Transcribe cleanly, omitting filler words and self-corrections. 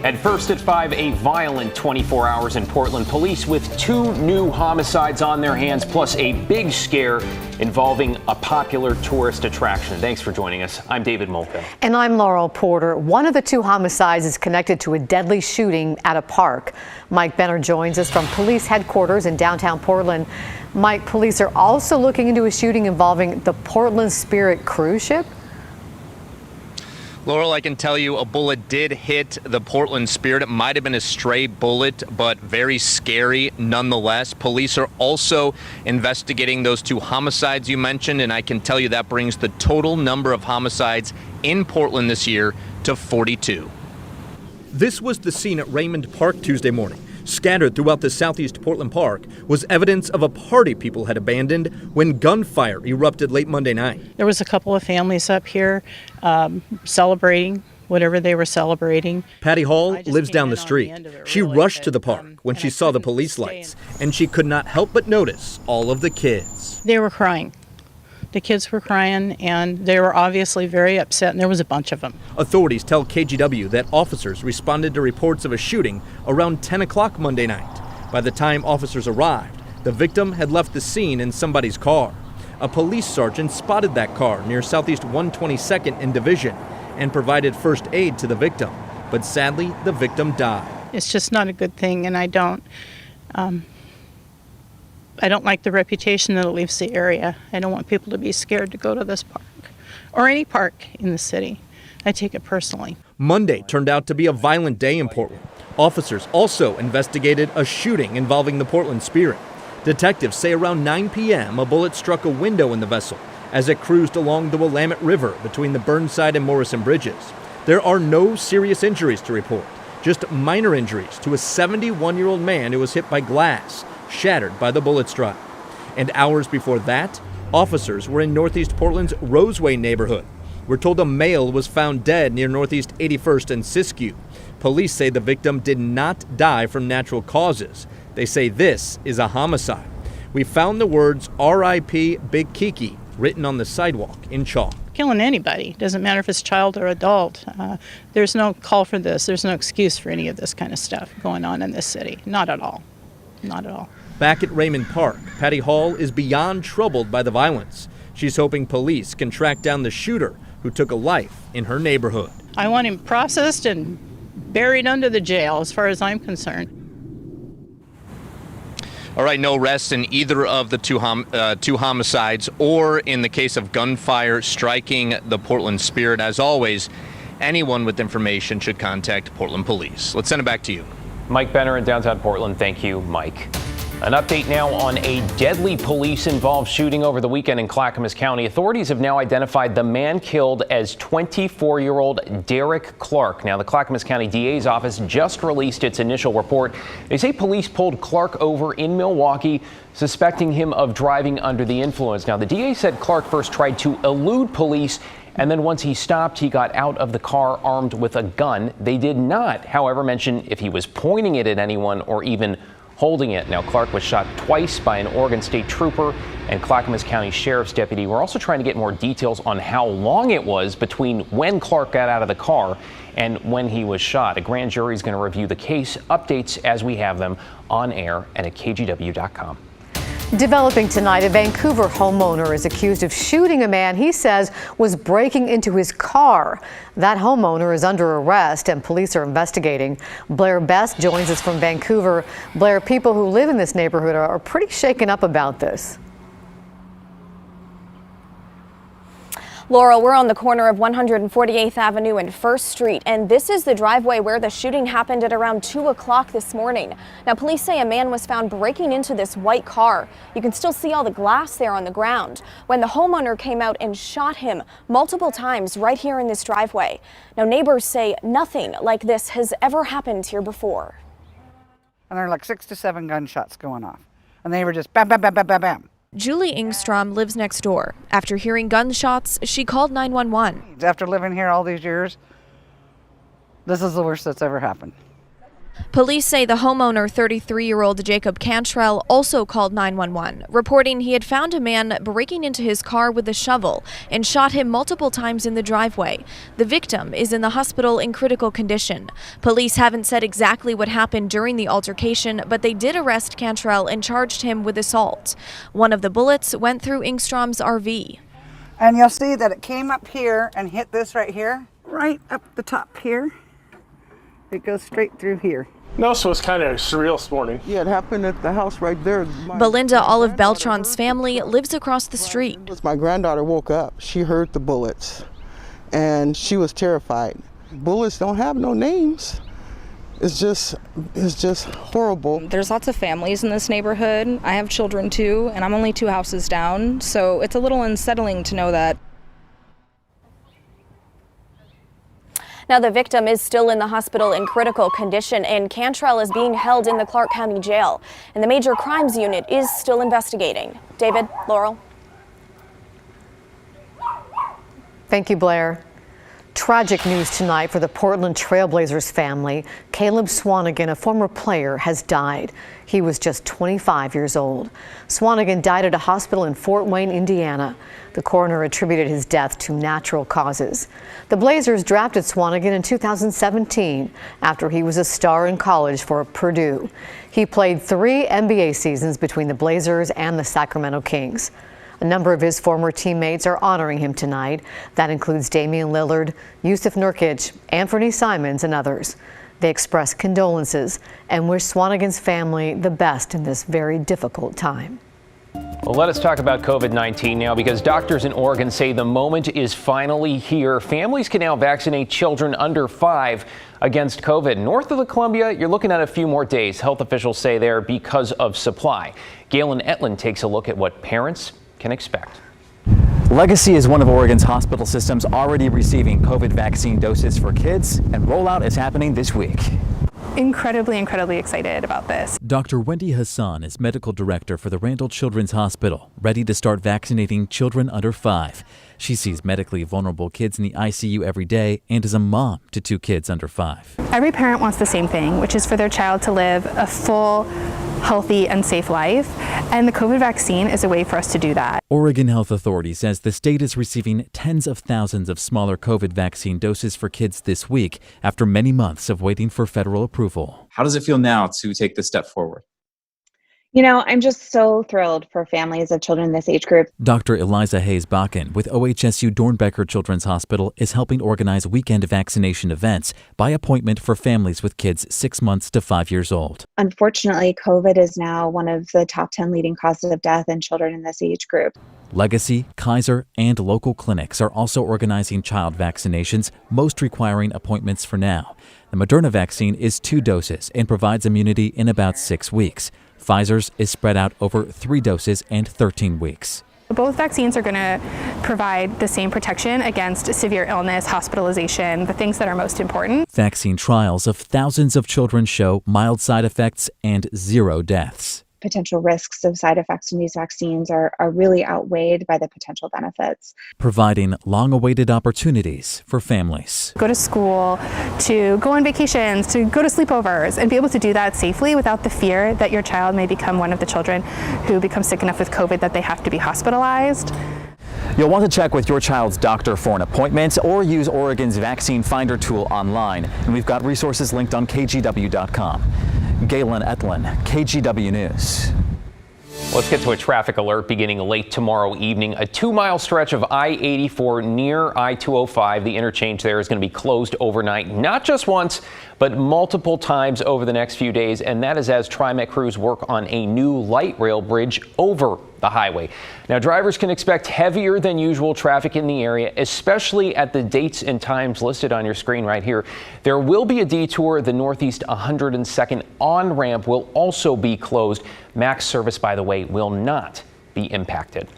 At first at 5, a violent 24 hours in Portland. Police with 2 new homicides on their hands, plus a big scare involving a popular tourist attraction. Thanks for joining us. I'm David Molko. And I'm Laurel Porter. One of the 2 homicides is connected to a deadly shooting at a park. Mike Benner joins us from police headquarters in downtown Portland. Mike, police are also looking into a shooting involving the Portland Spirit cruise ship. Laurel, I can tell you a bullet did hit the Portland Spirit. It might have been a stray bullet, but very scary nonetheless. Police are also investigating those 2 homicides you mentioned, and I can tell you that brings the total number of homicides in Portland this year to 42. This was the scene at Raymond Park Tuesday morning. Scattered throughout the southeast Portland Park was evidence of a party people had abandoned when gunfire erupted late Monday night. There was a couple of families up here celebrating whatever they were celebrating. Patty Hall lives down the street. She rushed to the park when she saw the police lights, and she could not help but notice all of the kids. They were crying. The kids were crying, and they were obviously very upset, and there was a bunch of them. Authorities tell KGW that officers responded to reports of a shooting around 10 o'clock Monday night. By the time officers arrived, the victim had left the scene in somebody's car. A police sergeant spotted that car near Southeast 122nd and Division and provided first aid to the victim. But sadly, the victim died. It's just not a good thing, and I don't like the reputation that it leaves the area. I don't want people to be scared to go to this park or any park in the city. I take it personally. Monday turned out to be a violent day in Portland. Officers also investigated a shooting involving the Portland Spirit. Detectives say around 9 p.m. a bullet struck a window in the vessel as it cruised along the Willamette River between the Burnside and Morrison bridges. There are no serious injuries to report, just minor injuries to a 71-year-old man who was hit by glass, shattered by the bullet strike. And hours before that, officers were in Northeast Portland's Roseway neighborhood. We're told a male was found dead near Northeast 81st and Siskiyou. Police say the victim did not die from natural causes. They say this is a homicide. We found the words R.I.P. Big Kiki written on the sidewalk in chalk. Killing anybody, doesn't matter if it's child or adult. There's no call for this. There's no excuse for any of this kind of stuff going on in this city. Not at all. Not at all. Back at Raymond Park, Patty Hall is beyond troubled by the violence. She's hoping police can track down the shooter who took a life in her neighborhood. I want him processed and buried under the jail as far as I'm concerned. All right, no arrests in either of the two homicides or in the case of gunfire striking the Portland Spirit. As always, anyone with information should contact Portland Police. Let's send it back to you. Mike Benner in downtown Portland. Thank you, Mike. An update now on a deadly police-involved shooting over the weekend in Clackamas County. Authorities have now identified the man killed as 24-year-old Derek Clark. Now, the Clackamas County DA's office just released its initial report. They say police pulled Clark over in Milwaukee, suspecting him of driving under the influence. Now, the DA said Clark first tried to elude police, and then once he stopped, he got out of the car armed with a gun. They did not, however, mention if he was pointing it at anyone or even holding it. Now, Clark was shot twice by an Oregon State trooper and Clackamas County Sheriff's deputy. We're also trying to get more details on how long it was between when Clark got out of the car and when he was shot. A grand jury is going to review the case. Updates as we have them on air and at KGW.com. Developing tonight, a Vancouver homeowner is accused of shooting a man he says was breaking into his car. That homeowner is under arrest and police are investigating. Blair Best joins us from Vancouver. Blair, people who live in this neighborhood are pretty shaken up about this. Laurel, we're on the corner of 148th Avenue and 1st Street, and this is the driveway where the shooting happened at around 2 o'clock this morning. Now, police say a man was found breaking into this white car. You can still see all the glass there on the ground when the homeowner came out and shot him multiple times right here in this driveway. Now, neighbors say nothing like this has ever happened here before. And there are like 6 to 7 gunshots going off, and they were just bam, bam, bam, bam, bam, bam. Julie Ingstrom lives next door. After hearing gunshots, she called 911. After living here all these years, this is the worst that's ever happened. Police say the homeowner, 33-year-old Jacob Cantrell, also called 911, reporting he had found a man breaking into his car with a shovel and shot him multiple times in the driveway. The victim is in the hospital in critical condition. Police haven't said exactly what happened during the altercation, but they did arrest Cantrell and charged him with assault. One of the bullets went through Ingstrom's RV. And you'll see that it came up here and hit this right here, right up the top here. It goes straight through here. It also was kind of surreal this morning. Yeah, it happened at the house right there. Belinda Olive Beltran's family lives across the street. My granddaughter woke up. She heard the bullets, and she was terrified. Bullets don't have no names. It's just horrible. There's lots of families in this neighborhood. I have children too, and I'm only 2 houses down, so it's a little unsettling to know that. Now, the victim is still in the hospital in critical condition, and Cantrell is being held in the Clark County Jail. And the Major Crimes Unit is still investigating. David, Laurel. Thank you, Blair. Tragic news tonight for the Portland Trailblazers family. Caleb Swanigan, a former player, has died. He was just 25 years old. Swanigan died at a hospital in Fort Wayne, Indiana. The coroner attributed his death to natural causes. The Blazers drafted Swanigan in 2017 after he was a star in college for Purdue. He played 3 NBA seasons between the Blazers and the Sacramento Kings. A number of his former teammates are honoring him tonight. That includes Damian Lillard, Yusuf Nurkic, Anthony Simons, and others. They express condolences and wish Swanigan's family the best in this very difficult time. Well, let us talk about COVID-19 now, because doctors in Oregon say the moment is finally here. Families can now vaccinate children under 5 against COVID. North of the Columbia, you're looking at a few more days, health officials say there, because of supply. Galen Etlin takes a look at what parents can expect. Legacy is one of Oregon's hospital systems already receiving COVID vaccine doses for kids, and rollout is happening this week. Incredibly excited about this. Dr. Wendy Hassan is medical director for the Randall Children's Hospital, ready to start vaccinating children under 5. She sees medically vulnerable kids in the ICU every day and is a mom to 2 kids under 5. Every parent wants the same thing, which is for their child to live a full, healthy, and safe life. And the COVID vaccine is a way for us to do that. Oregon Health Authority says the state is receiving tens of thousands of smaller COVID vaccine doses for kids this week after many months of waiting for federal approval. How does it feel now to take this step forward? You know, I'm just so thrilled for families of children in this age group. Dr. Eliza Hayes-Bakken with OHSU Dornbecker Children's Hospital is helping organize weekend vaccination events by appointment for families with kids 6 months to 5 years old. Unfortunately, COVID is now one of the top 10 leading causes of death in children in this age group. Legacy, Kaiser, and local clinics are also organizing child vaccinations, most requiring appointments for now. The Moderna vaccine is 2 doses and provides immunity in about 6 weeks. Pfizer's is spread out over 3 doses and 13 weeks. Both vaccines are going to provide the same protection against severe illness, hospitalization, the things that are most important. Vaccine trials of thousands of children show mild side effects and 0 deaths. Potential risks of side effects from these vaccines are really outweighed by the potential benefits. Providing long-awaited opportunities for families. Go to school, to go on vacations, to go to sleepovers, and be able to do that safely without the fear that your child may become one of the children who become sick enough with COVID that they have to be hospitalized. You'll want to check with your child's doctor for an appointment or use Oregon's Vaccine Finder tool online. And we've got resources linked on KGW.com. Galen Etlin, KGW News. Let's get to a traffic alert beginning late tomorrow evening. A 2-mile stretch of I-84 near I-205. The interchange there is going to be closed overnight, not just once, but multiple times over the next few days. And that is as TriMet crews work on a new light rail bridge over the highway. Now, drivers can expect heavier than usual traffic in the area, especially at the dates and times listed on your screen right here. There will be a detour. The Northeast 102nd on-ramp will also be closed. Max service, by the way, will not be impacted.